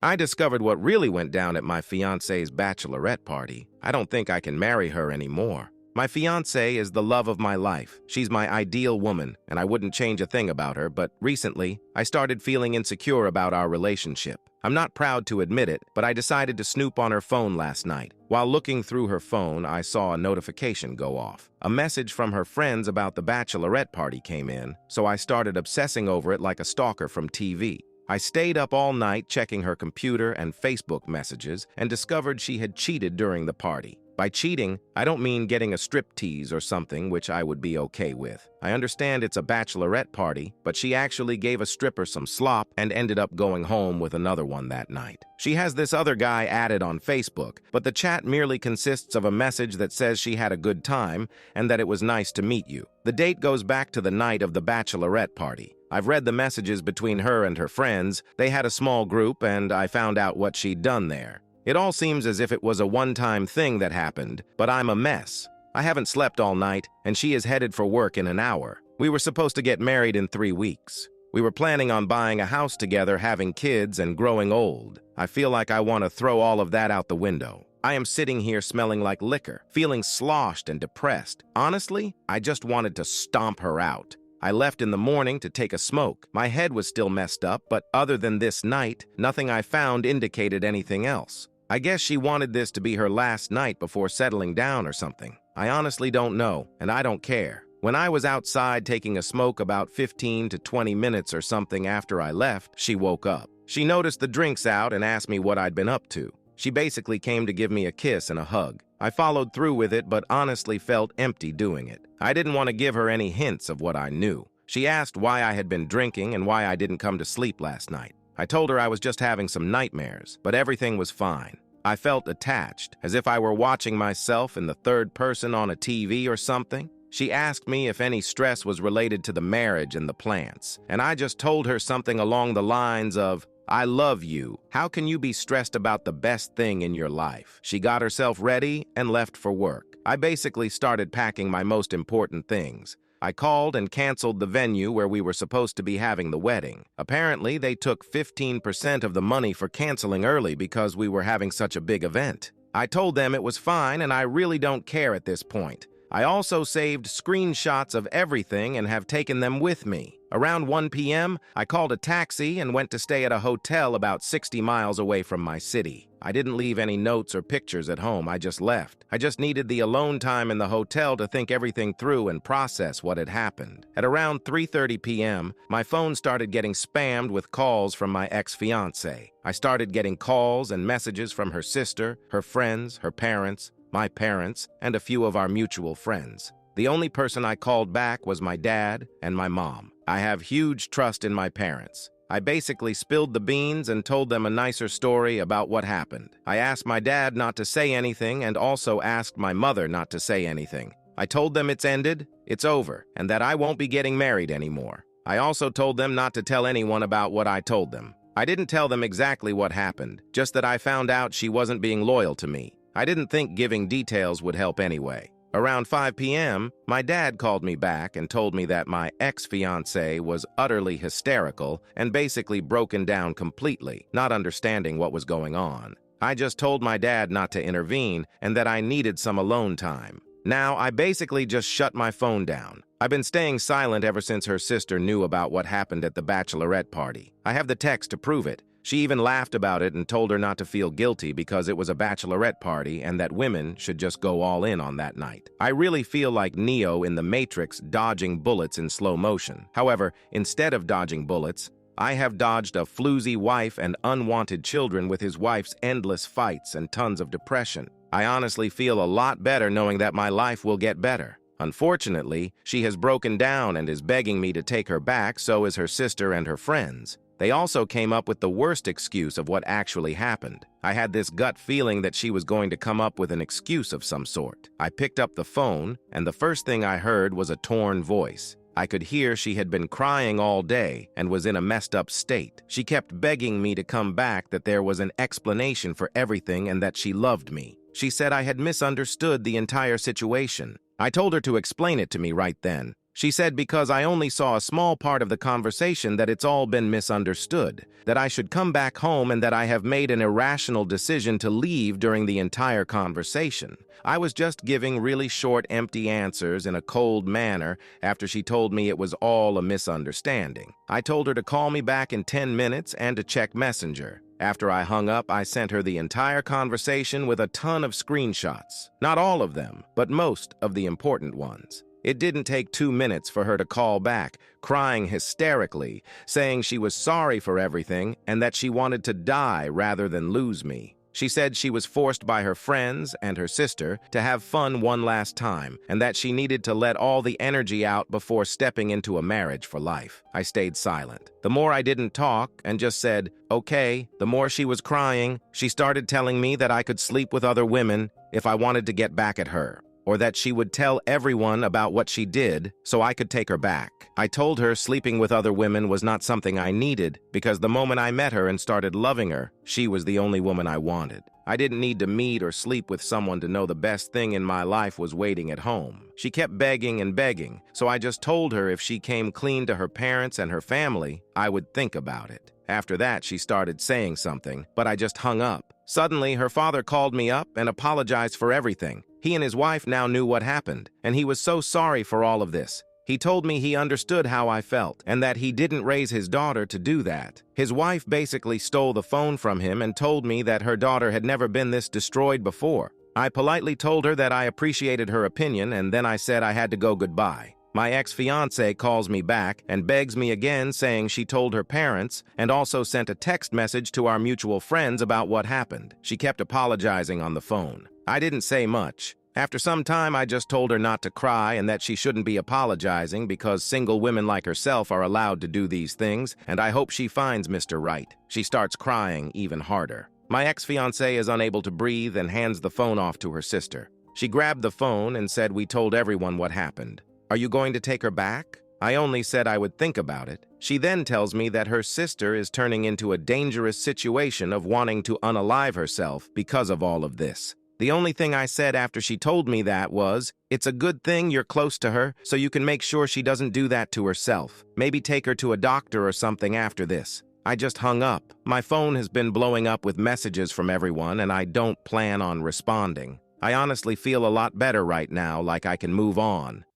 I discovered what really went down at my fiance's bachelorette party. I don't think I can marry her anymore. My fiancée is the love of my life. She's my ideal woman, and I wouldn't change a thing about her, but recently, I started feeling insecure about our relationship. I'm not proud to admit it, but I decided to snoop on her phone last night. While looking through her phone, I saw a notification go off. A message from her friends about the bachelorette party came in, so I started obsessing over it like a stalker from TV. I stayed up all night checking her computer and Facebook messages and discovered she had cheated during the party. By cheating, I don't mean getting a striptease or something, which I would be okay with. I understand it's a bachelorette party, but she actually gave a stripper some slop and ended up going home with another one that night. She has this other guy added on Facebook, but the chat merely consists of a message that says she had a good time and that it was nice to meet you. The date goes back to the night of the bachelorette party. I've read the messages between her and her friends. They had a small group, and I found out what she'd done there. It all seems as if it was a one-time thing that happened, but I'm a mess. I haven't slept all night, and she is headed for work in an hour. We were supposed to get married in 3 weeks. We were planning on buying a house together, having kids, and growing old. I feel like I want to throw all of that out the window. I am sitting here smelling like liquor, feeling sloshed and depressed. Honestly, I just wanted to stomp her out. I left in the morning to take a smoke. My head was still messed up, but other than this night, nothing I found indicated anything else. I guess she wanted this to be her last night before settling down or something. I honestly don't know, and I don't care. When I was outside taking a smoke about 15 to 20 minutes or something after I left, she woke up. She noticed the drinks out and asked me what I'd been up to. She basically came to give me a kiss and a hug. I followed through with it, but honestly felt empty doing it. I didn't want to give her any hints of what I knew. She asked why I had been drinking and why I didn't come to sleep last night. I told her I was just having some nightmares, but everything was fine. I felt attached, as if I were watching myself in the third person on a TV or something. She asked me if any stress was related to the marriage and the plants, and I just told her something along the lines of, "I love you. How can you be stressed about the best thing in your life?" She got herself ready and left for work. I basically started packing my most important things. I called and canceled the venue where we were supposed to be having the wedding. Apparently, they took 15% of the money for canceling early because we were having such a big event. I told them it was fine and I really don't care at this point. I also saved screenshots of everything and have taken them with me. Around 1 p.m., I called a taxi and went to stay at a hotel about 60 miles away from my city. I didn't leave any notes or pictures at home, I just left. I just needed the alone time in the hotel to think everything through and process what had happened. At around 3:30 p.m., my phone started getting spammed with calls from my ex-fiancée. I started getting calls and messages from her sister, her friends, her parents, my parents, and a few of our mutual friends. The only person I called back was my dad and my mom. I have huge trust in my parents. I basically spilled the beans and told them a nicer story about what happened. I asked my dad not to say anything and also asked my mother not to say anything. I told them it's ended, it's over, and that I won't be getting married anymore. I also told them not to tell anyone about what I told them. I didn't tell them exactly what happened, just that I found out she wasn't being loyal to me. I didn't think giving details would help anyway. Around 5 p.m., my dad called me back and told me that my ex-fiancée was utterly hysterical and basically broken down completely, not understanding what was going on. I just told my dad not to intervene and that I needed some alone time. Now, I basically just shut my phone down. I've been staying silent ever since her sister knew about what happened at the bachelorette party. I have the text to prove it. She even laughed about it and told her not to feel guilty because it was a bachelorette party and that women should just go all in on that night. I really feel like Neo in The Matrix dodging bullets in slow motion. However, instead of dodging bullets, I have dodged a floozy wife and unwanted children with his wife's endless fights and tons of depression. I honestly feel a lot better knowing that my life will get better. Unfortunately, she has broken down and is begging me to take her back, so is her sister and her friends. They also came up with the worst excuse of what actually happened. I had this gut feeling that she was going to come up with an excuse of some sort. I picked up the phone, and the first thing I heard was a torn voice. I could hear she had been crying all day and was in a messed up state. She kept begging me to come back, that there was an explanation for everything and that she loved me. She said I had misunderstood the entire situation. I told her to explain it to me right then. She said because I only saw a small part of the conversation that it's all been misunderstood, that I should come back home and that I have made an irrational decision to leave during the entire conversation. I was just giving really short, empty answers in a cold manner after she told me it was all a misunderstanding. I told her to call me back in 10 minutes and to check Messenger. After I hung up, I sent her the entire conversation with a ton of screenshots. Not all of them, but most of the important ones. It didn't take 2 minutes for her to call back, crying hysterically, saying she was sorry for everything and that she wanted to die rather than lose me. She said she was forced by her friends and her sister to have fun one last time and that she needed to let all the energy out before stepping into a marriage for life. I stayed silent. The more I didn't talk and just said, okay, the more she was crying. She started telling me that I could sleep with other women if I wanted to get back at her, or that she would tell everyone about what she did so I could take her back. I told her sleeping with other women was not something I needed because the moment I met her and started loving her, she was the only woman I wanted. I didn't need to meet or sleep with someone to know the best thing in my life was waiting at home. She kept begging and begging, so I just told her if she came clean to her parents and her family, I would think about it. After that, she started saying something, but I just hung up. Suddenly, her father called me up and apologized for everything. He and his wife now knew what happened, and he was so sorry for all of this. He told me he understood how I felt, and that he didn't raise his daughter to do that. His wife basically stole the phone from him and told me that her daughter had never been this destroyed before. I politely told her that I appreciated her opinion, and then I said I had to go goodbye. My ex-fiancé calls me back and begs me again, saying she told her parents and also sent a text message to our mutual friends about what happened. She kept apologizing on the phone. I didn't say much. After some time, I just told her not to cry and that she shouldn't be apologizing because single women like herself are allowed to do these things, and I hope she finds Mr. Right. She starts crying even harder. My ex-fiancé is unable to breathe and hands the phone off to her sister. She grabbed the phone and said we told everyone what happened. Are you going to take her back? I only said I would think about it. She then tells me that her sister is turning into a dangerous situation of wanting to unalive herself because of all of this. The only thing I said after she told me that was, it's a good thing you're close to her so you can make sure she doesn't do that to herself. Maybe take her to a doctor or something after this. I just hung up. My phone has been blowing up with messages from everyone and I don't plan on responding. I honestly feel a lot better right now, like I can move on.